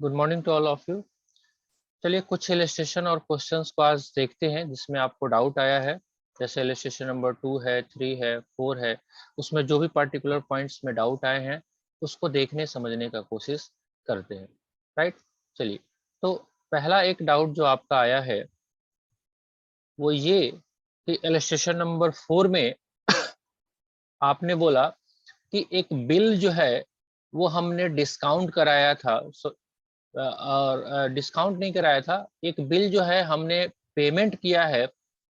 Good morning to all of you. चलिए कुछ illustration और क्वेश्चंस को आज देखते हैं जिसमें आपको डाउट आया है। जैसे इलस्ट्रेशन नंबर 2 है, 3 है, 4 है, उसमें जो भी पर्टिकुलर पॉइंट्स में डाउट आए हैं उसको देखने समझने का कोशिश करते हैं। राइट, चलिए। तो पहला एक डाउट जो आपका आया है वो ये कि इलस्ट्रेशन नंबर 4 में आपने बोला कि एक बिल जो है वो हमने डिस्काउंट कराया था, और डिस्काउंट नहीं कराया था, एक बिल जो है हमने पेमेंट किया है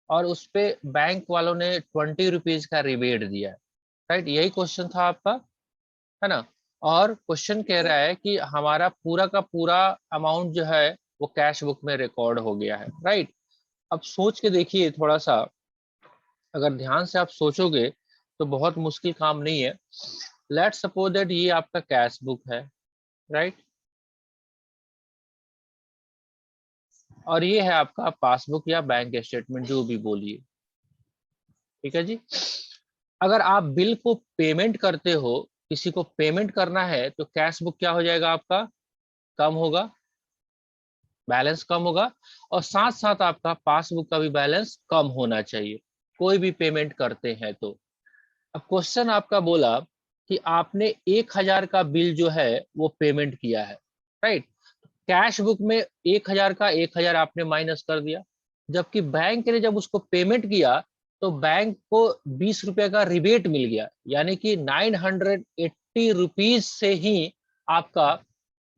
और उस पे बैंक वालों ने 20 रुपीज का रिबेट दिया है। राइट, यही क्वेश्चन था आपका, है ना। और क्वेश्चन कह रहा है कि हमारा पूरा का पूरा अमाउंट जो है वो कैश बुक में रिकॉर्ड हो गया है। राइट, अब सोच के देखिए थोड़ा सा, अगर ध्यान से आप सोचोगे तो बहुत मुश्किल काम नहीं है। लेट्स सपोज दैट ये आपका कैश बुक है, राइट, और ये है आपका पासबुक या बैंक स्टेटमेंट, जो भी बोलिए। ठीक है जी। अगर आप बिल को पेमेंट करते हो, किसी को पेमेंट करना है, तो कैश बुक क्या हो जाएगा आपका, कम होगा, बैलेंस कम होगा, और साथ साथ आपका पासबुक का भी बैलेंस कम होना चाहिए कोई भी पेमेंट करते हैं तो। अब क्वेश्चन आपका बोला कि आपने 1000 का बिल जो है वो पेमेंट किया है, राइट। कैश बुक में 1000 का 1000 आपने माइनस कर दिया, जबकि बैंक ने जब उसको पेमेंट किया तो बैंक को 20 रुपए का रिबेट मिल गया, यानी कि 980 रुपीज से ही आपका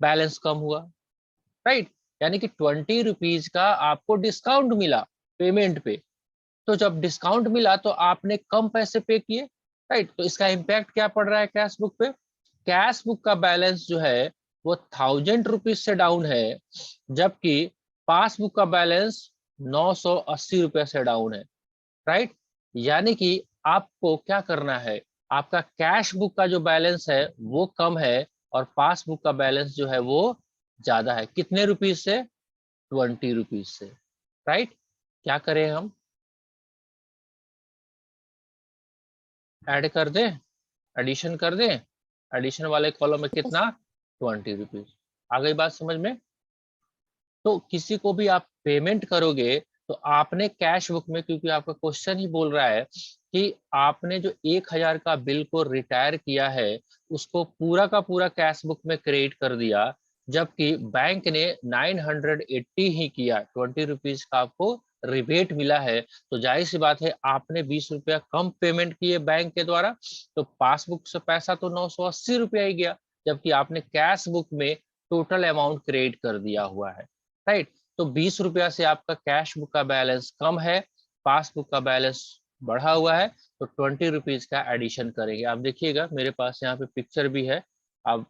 बैलेंस कम हुआ, राइट। यानी कि 20 रुपीज का आपको डिस्काउंट मिला पेमेंट पे। तो जब डिस्काउंट मिला तो आपने कम पैसे पे किए, राइट। तो इसका इम्पैक्ट क्या पड़ रहा है कैश बुक पे, कैश बुक का बैलेंस जो है वो 1000 रुपीज से डाउन है, जबकि पासबुक का बैलेंस 980 रुपए से डाउन है, राइट। यानी कि आपको क्या करना है, आपका कैश बुक का जो बैलेंस है वो कम है और पासबुक का बैलेंस जो है वो ज्यादा है। कितने रुपीज से, 20 रुपीज से, राइट। क्या करें हम, ऐड कर दें, एडिशन कर दें, एडिशन वाले कॉलम में कितना, 20 रुपीज। आ गई बात समझ में। तो किसी को भी आप पेमेंट करोगे तो आपने कैश बुक में, क्योंकि आपका क्वेश्चन ही बोल रहा है कि आपने जो 1000 का बिल को रिटायर किया है उसको पूरा का पूरा कैश बुक में क्रिएट कर दिया, जबकि बैंक ने 980 ही किया, 20 रुपीज का आपको रिबेट मिला है। तो जाहिर सी बात है आपने 20 रुपया कम पेमेंट किए बैंक के द्वारा, तो पासबुक से पैसा तो 980 रुपया ही गया, जबकि आपने कैश बुक में टोटल अमाउंट क्रिएट कर दिया हुआ है, राइट। तो 20 रुपया से आपका कैश बुक का बैलेंस कम है, पासबुक का बैलेंस बढ़ा हुआ है, तो 20 रुपीज का एडिशन करेंगे। आप देखिएगा मेरे पास यहाँ पे पिक्चर भी है। आप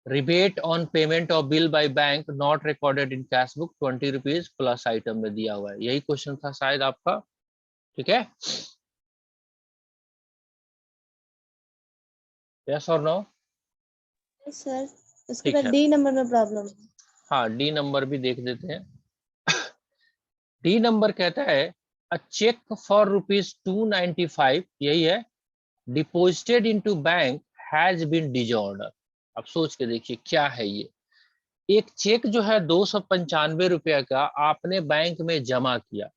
rebate on payment of bill by bank not recorded in cash book 20 rupees plus item में दिया हुआ है, यही क्वेश्चन था शायद आपका। ठीक है, यस और नो। सर उसके ठीक बाद है, डी नंबर में प्रॉब्लम है। हाँ डी नंबर भी देख देते हैं। डी नंबर कहता है अ चेक फॉर ₹295, यही है, deposited into bank has been dishonoured. अब सोच के देखिए क्या है ये, एक चेक जो है 295 रुपया का आपने बैंक में जमा किया,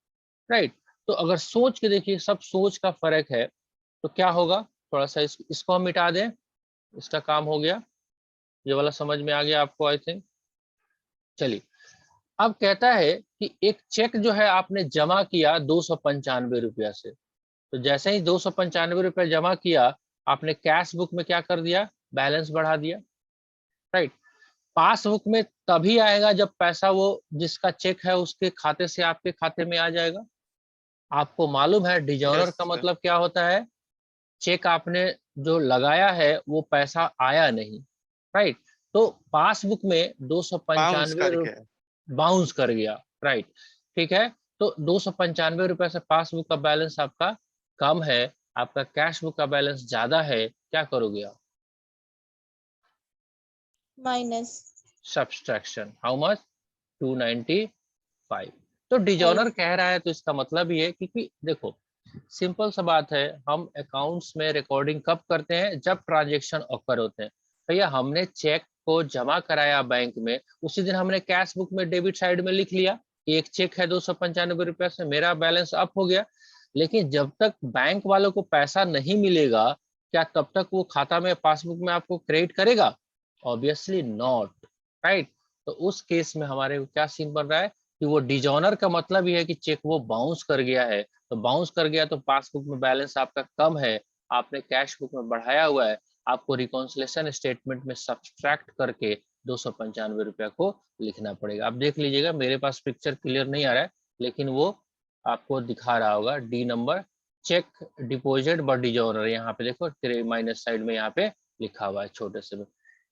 राइट। तो अगर सोच के देखिए, सब सोच का फर्क है, तो क्या होगा, थोड़ा सा इसको हम मिटा दें, इसका काम हो गया, ये वाला समझ में आ गया आपको आई थिंक। चलिए, अब कहता है कि एक चेक जो है आपने जमा किया 295 रुपया से, तो जैसे ही 295 रुपया जमा किया, आपने कैश बुक में क्या कर दिया, बैलेंस बढ़ा दिया, राइट। पासबुक में तभी आएगा जब पैसा वो जिसका चेक है उसके खाते से आपके खाते में आ जाएगा। आपको मालूम है डिजॉर्डर यस का सर। मतलब क्या होता है, चेक आपने जो लगाया है वो पैसा आया नहीं, राइट। तो पासबुक में दो सौ बाउंस पंचानवे करके। बाउंस कर गया, राइट। ठीक है, तो 295 रुपए से पासबुक का बैलेंस आपका कम है, आपका कैश बुक का बैलेंस ज्यादा है, क्या करोगे आप, माइनस सब्सट्रैक्शन, हाउ मच, 295। तो डिजॉनर 5। कह रहा है तो इसका मतलब ये है, क्योंकि देखो सिंपल सा बात है, हम अकाउंट्स में रिकॉर्डिंग कब करते हैं, जब ट्रांजेक्शन ऑकर होते हैं। भैया हमने चेक को जमा कराया बैंक में, उसी दिन हमने कैश बुक में डेबिट साइड में लिख लिया कि एक चेक है 295 रुपया से, मेरा बैलेंस अप हो गया। लेकिन जब तक बैंक वालों को पैसा नहीं मिलेगा, क्या तब तक वो खाता में पासबुक में आपको क्रेडिट करेगा? Obviously not, right. तो उस केस में हमारे क्या सीन बन रहा है कि वो डिजॉनर का मतलब ये है कि चेक वो बाउंस कर गया है। तो बाउंस कर गया तो पासबुक में बैलेंस आपका कम है, आपने कैश बुक में बढ़ाया हुआ है, आपको रिकॉन्सिलेशन स्टेटमेंट में सब्सट्रैक्ट करके 295 रुपया को लिखना पड़ेगा। आप देख लीजिएगा, मेरे पास पिक्चर क्लियर नहीं आ रहा है, लेकिन वो आपको दिखा रहा होगा D number, cheque deposit but dishonoured, यहाँ पे देखो तेरे माइनस साइड में यहाँ पे लिखा हुआ है छोटे से में।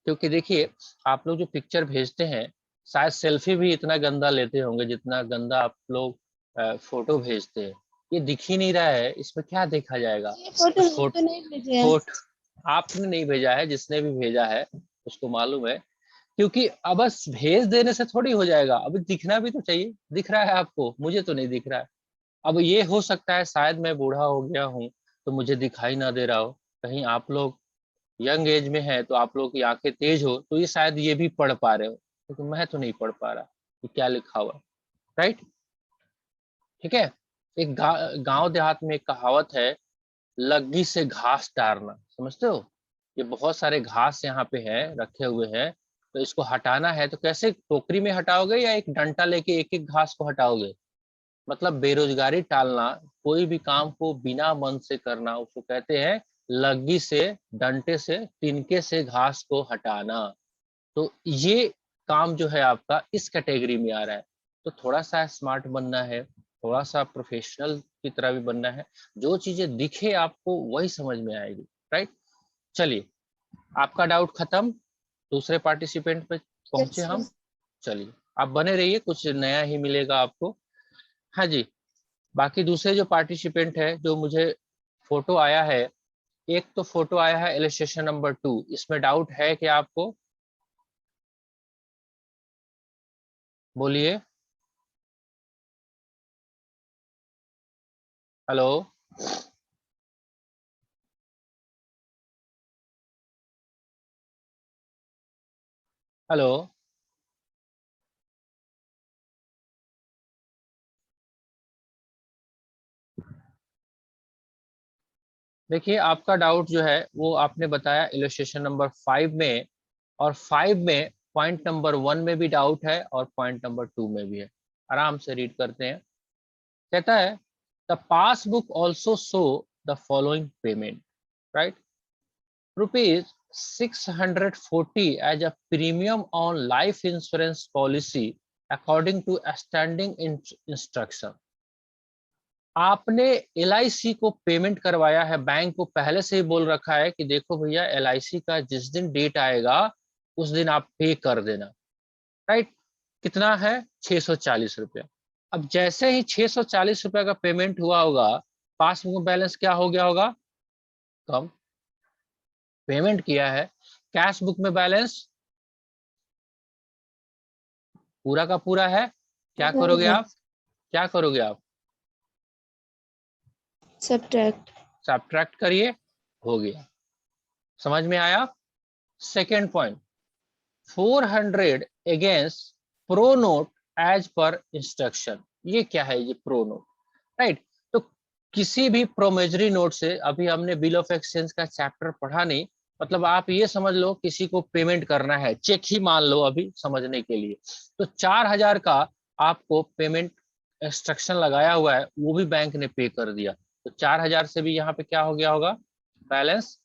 क्योंकि देखिए आप लोग जो पिक्चर भेजते हैं, शायद सेल्फी भी इतना गंदा लेते होंगे जितना गंदा आप लोग फोटो भेजते हैं। ये दिख ही नहीं रहा है, इसमें क्या देखा जाएगा? ये फोटो उस तो नहीं भेजे हैं। फोटो आपने नहीं भेजा है, जिसने भी भेजा है उसको मालूम है। क्योंकि अब बस भेज देने से थोड़ी हो जाएगा, अभी दिखना भी तो चाहिए। दिख रहा है आपको? मुझे तो नहीं दिख रहा है। अब ये हो सकता है शायद मैं बूढ़ा हो गया हूँ तो मुझे दिखाई ना दे रहा हो, कहीं आप लोग यंग एज में है तो आप लोग की आंखें तेज हो तो ये शायद ये भी पढ़ पा रहे हो, क्योंकि मैं तो नहीं पढ़ पा रहा कि क्या लिखा हुआ, राइट। ठीक है। एक गांव देहात में एक कहावत है, लग्गी से घास टारना, समझते हो? ये बहुत सारे घास यहाँ पे हैं, रखे हुए हैं, तो इसको हटाना है तो कैसे? टोकरी में हटाओगे या एक डंडा लेके एक एक घास को हटाओगे? मतलब बेरोजगारी टालना, कोई भी काम को बिना मन से करना, उसको कहते हैं लग्गी से, डंडे से, तिनके से घास को हटाना। तो ये काम जो है आपका इस कैटेगरी में आ रहा है। तो थोड़ा सा स्मार्ट बनना है, थोड़ा सा प्रोफेशनल की तरह भी बनना है, जो चीजें दिखे आपको वही समझ में आएगी, राइट। चलिए, आपका डाउट खत्म, दूसरे पार्टिसिपेंट पे पहुंचे यस हम। सर। चलिए, आप बने रहिए, कुछ नया ही मिलेगा आपको। हाँ जी, बाकी दूसरे जो पार्टिसिपेंट है, जो मुझे फोटो आया है, एक तो फोटो आया है इलस्ट्रेशन नंबर 2, इसमें डाउट है क्या आपको? बोलिए। हेलो। हेलो। देखिए, आपका डाउट जो है वो आपने बताया इलस्ट्रेशन नंबर 5 में, और 5 में पॉइंट नंबर 1 में भी डाउट है और पॉइंट नंबर 2 में भी है। आराम से रीड करते हैं। कहता है, the passbook also show the following payment, right. Rupees 640 as a premium on life insurance policy according to standing instruction. आपने LIC को पेमेंट करवाया है, बैंक को पहले से ही बोल रखा है कि देखो भैया LIC का जिस दिन डेट आएगा उस दिन आप पे कर देना, राइट। कितना है? 640 रुपया। अब जैसे ही 640 रुपया का पेमेंट हुआ होगा, पासबुक में बैलेंस क्या हो गया होगा? कम। पेमेंट किया है, कैश बुक में बैलेंस पूरा का पूरा है। क्या करोगे आप? क्या करोगे आप? सब्ट्रैक्ट। सब्ट्रैक्ट करिए, हो गया। समझ में आया? Second point, 400 against pro note as per instruction. ये क्या है? ये प्रो नोट, राइट। तो किसी भी प्रोमेजरी नोट से, अभी हमने बिल ऑफ एक्सचेंज का चैप्टर पढ़ा नहीं, मतलब आप ये समझ लो किसी को पेमेंट करना है, चेक ही मान लो अभी समझने के लिए, तो 4000 का आपको पेमेंट इंस्ट्रक्शन लगाया हुआ है, वो भी बैंक ने पे कर दिया, तो 4000 से भी यहाँ पे क्या हो गया होगा? बैलेंस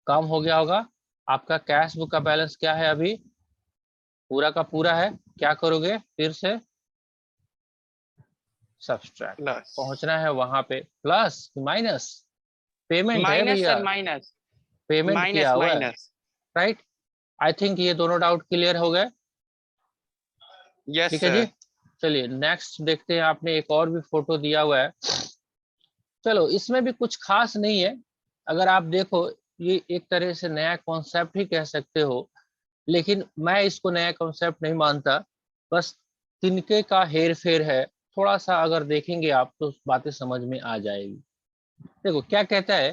कम हो गया होगा। आपका कैश बुक का बैलेंस क्या है अभी? पूरा का पूरा है। क्या करोगे? फिर से सब्सट्रैक्ट, प्लस पहुंचना है वहां पे, प्लस माइनस? पेमेंट है माइनस भैया, सर, माइनस पेमेंट किया माइनस हुआ है, माइनस। राइट। आई थिंक ये दोनों डाउट क्लियर हो गए। यस ठीक है जी। सर। चलिए नेक्स्ट देखते हैं, आपने एक और भी फोटो दिया हुआ है। चलो, इसमें भी कुछ खास नहीं है, अगर आप देखो, ये एक तरह से नया कॉन्सेप्ट ही कह सकते हो, लेकिन मैं इसको नया कॉन्सेप्ट नहीं मानता, बस तिनके का हेर फेर है। थोड़ा सा अगर देखेंगे आप तो बातें समझ में आ जाएगी। देखो क्या कहता है,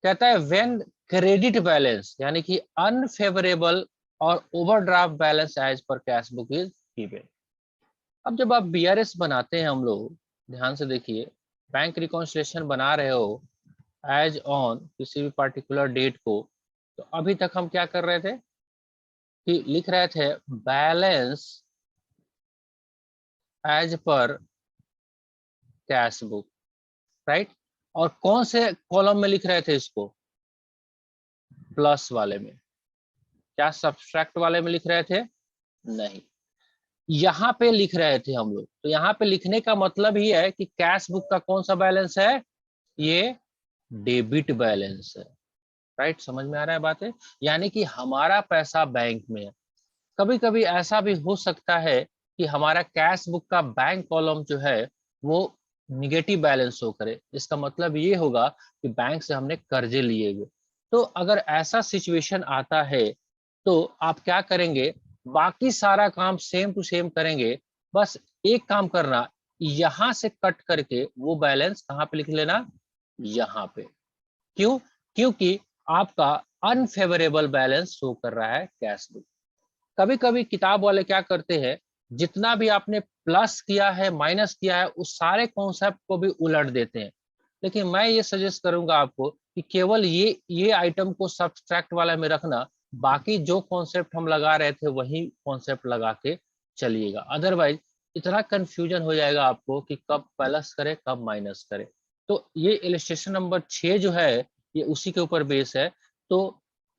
कहता है व्हेन क्रेडिट बैलेंस यानी कि अनफेवरेबल और overdraft balance as per cash book is given. अब जब आप बीआरएस बनाते हैं, हम लोग ध्यान से देखिए, बैंक रिकॉन्सिलिएशन बना रहे हो एज ऑन किसी भी पर्टिकुलर डेट को, तो अभी तक हम क्या कर रहे थे कि लिख रहे थे balance as per cash book, right. और कौन से कॉलम में लिख रहे थे इसको? प्लस वाले में। क्या सब्सट्रैक्ट वाले में लिख रहे थे? नहीं, यहाँ पे लिख रहे थे हम लोग। तो यहाँ पे लिखने का मतलब ही है कि कैश बुक का कौन सा बैलेंस है? ये डेबिट बैलेंस है, राइट। समझ में आ रहा है बातें? यानी कि हमारा पैसा बैंक में है। कभी कभी ऐसा भी हो सकता है कि हमारा कैश बुक का बैंक कॉलम जो है वो निगेटिव बैलेंस शो करे। इसका मतलब ये होगा कि बैंक से हमने कर्जे लिए हुए। तो अगर ऐसा सिचुएशन आता है तो आप क्या करेंगे? बाकी सारा काम सेम टू सेम करेंगे, बस एक काम करना, यहां से कट करके वो बैलेंस कहां पे लिख लेना? यहाँ पे। क्यों? क्योंकि आपका अनफेवरेबल बैलेंस शो कर रहा है कैश बुक। कभी कभी किताब वाले क्या करते हैं, जितना भी आपने प्लस किया है माइनस किया है उस सारे कॉन्सेप्ट को भी उलट देते हैं। लेकिन मैं ये सजेस्ट करूंगा आपको कि केवल ये आइटम को सब्सट्रैक्ट वाला में रखना, बाकी जो कॉन्सेप्ट हम लगा रहे थे वही कॉन्सेप्ट लगा के चलिएगा। अदरवाइज इतना कंफ्यूजन हो जाएगा आपको कि कब प्लस करे कब माइनस करे। तो ये इलस्ट्रेशन नंबर 6 जो है ये उसी के ऊपर बेस है। तो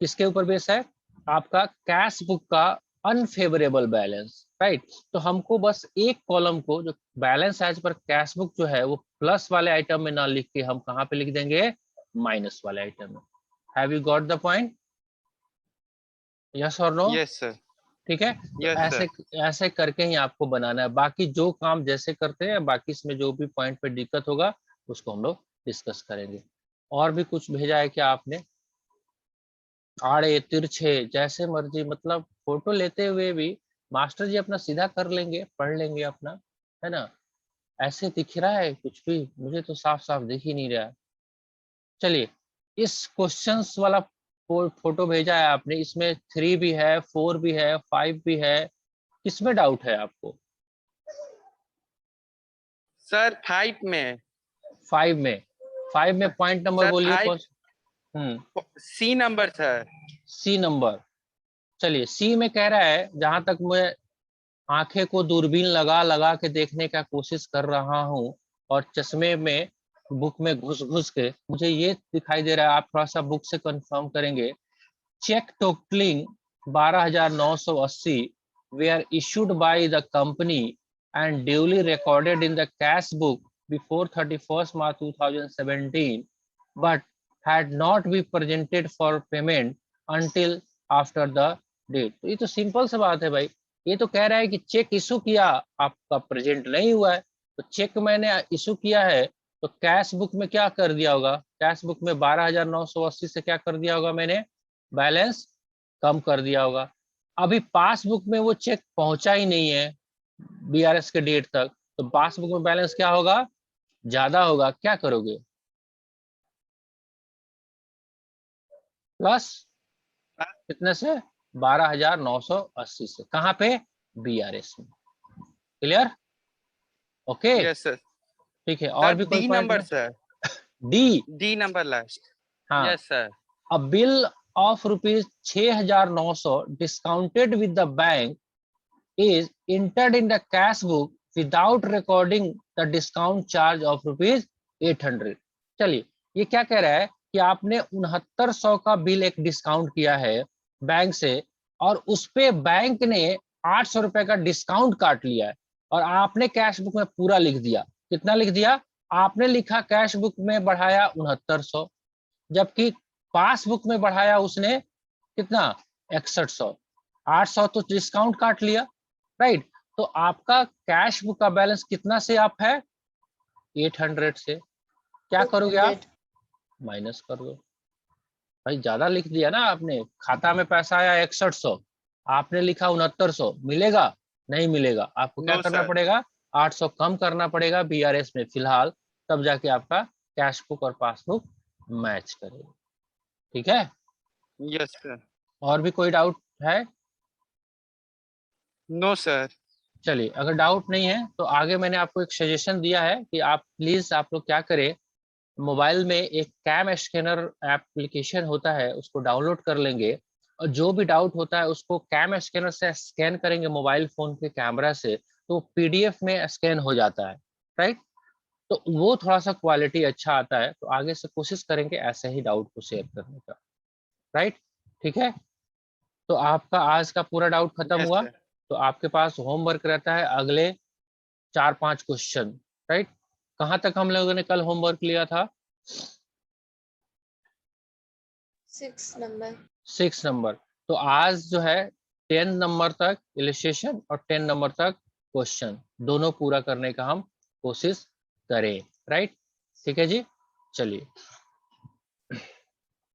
किसके ऊपर बेस है? आपका कैश बुक का अनफेवरेबल बैलेंस, राइट। तो हमको बस एक कॉलम को, जो balance as per cash book जो है, वो प्लस वाले आइटम में ना लिख के हम कहां पे लिख देंगे? माइनस वाले आइटम में। Have you got the point? Yes और नो? Yes, sir. ठीक है। तो Yes, sir. ऐसे करके ही आपको बनाना है। बाकी जो काम जैसे करते हैं, बाकी इसमें जो भी पॉइंट पे दिक्कत होगा उसको हम लोग डिस्कस करेंगे। और भी कुछ भेजा है क्या आपने? आड़े तिरछे जैसे मर्जी, मतलब फोटो लेते हुए भी मास्टर जी अपना सीधा कर लेंगे, पढ़ लेंगे अपना, है ना। ऐसे दिख रहा है कुछ भी? मुझे तो साफ साफ दिख ही नहीं रहा है। चलिए, इस क्वेश्चंस वाला फोटो भेजा है आपने, इसमें 3 भी है, 4 भी है, 5 भी है। किसमें डाउट है आपको? Sir, 5 में 5 में? 5 में पॉइंट नंबर Sir, बोलिए 5 कौन? C number, sir. C number. चलिए, सी में कह रहा है, जहां तक मैं आंखें को दूरबीन लगा लगा के देखने का कोशिश कर रहा हूं और चश्मे में बुक में घुस घुस के मुझे ये दिखाई दे रहा है, आप थोड़ा सा बुक से कंफर्म करेंगे। Cheque totalling 12,980 were issued by the company and duly recorded in the cash book before 31st March 2017 but had not been presented for payment until after the date। तो ये तो सिंपल सा बात है भाई। ये तो कह रहा है कि चेक इशू किया, आपका प्रेजेंट नहीं हुआ है। तो चेक मैंने इशू किया है तो कैश बुक में क्या कर दिया होगा? कैश बुक में 12,980 से क्या कर दिया होगा मैंने? बैलेंस कम कर दिया होगा। अभी पासबुक में वो चेक पहुंचा ही नहीं है बीआरएस के डेट तक, तो पासबुक में बैलेंस क्या होगा? ज्यादा होगा। क्या करोगे? प्लस कितने से? 12,980 से। कहां पे? बीआरएस में। क्लियर? Okay, Yes, sir. ठीक है। Sir, और भी कोई D पॉइंट number, में? sir. D. D number last. हाँ, Yes, sir. a bill of rupees 6,900 discounted with the bank is entered in the cash book without recording the discount charge of rupees 800। चलिए, ये क्या कह रहा है कि आपने 6900 का बिल एक डिस्काउंट किया है बैंक से, और उस पे बैंक ने 800 रुपए का डिस्काउंट काट लिया है, और आपने कैश बुक में पूरा लिख दिया। कितना लिख दिया? आपने लिखा कैश बुक में बढ़ाया 6900, जबकि पासबुक में बढ़ाया उसने कितना? 6100। 800 तो डिस्काउंट काट लिया, राइट। तो आपका कैश बुक का बैलेंस कितना से आप है? 800 से। क्या करोगे आप? माइनस कर दो। भाई ज्यादा लिख दिया ना आपने। खाता में पैसा आया 6100, आपने लिखा 6900, मिलेगा? नहीं मिलेगा। आपको क्या No, करना sir. पड़ेगा? 800 कम करना पड़ेगा बीआरएस में फिलहाल, तब जाके आपका कैश बुक और पासबुक मैच करेगा। ठीक है, यस सर। और भी कोई डाउट है? No sir. चलिए, अगर डाउट नहीं है तो आगे मैंने आपको एक सजेशन दिया है कि आप प्लीज आप लोग क्या करें, मोबाइल में एक कैम स्कैनर एप्लीकेशन होता है, उसको डाउनलोड कर लेंगे और जो भी डाउट होता है उसको कैम स्कैनर से स्कैन करेंगे मोबाइल फोन के कैमरा से, तो पीडीएफ में स्कैन हो जाता है, राइट। तो वो थोड़ा सा क्वालिटी अच्छा आता है, तो आगे से कोशिश करेंगे ऐसे ही डाउट को शेयर करने का, राइट। ठीक है, तो आपका आज का पूरा डाउट खत्म यस हुआ। सर। तो आपके पास होमवर्क रहता है अगले 4-5 क्वेश्चन, राइट। कहाँ तक हम लोगों ने कल होमवर्क लिया था? 6 नंबर। 6 नंबर। तो आज जो है 10 नंबर तक इलिस्ट्रेशन और 10 नंबर तक क्वेश्चन दोनों पूरा करने का हम कोशिश करें, राइट। ठीक है जी, चलिए।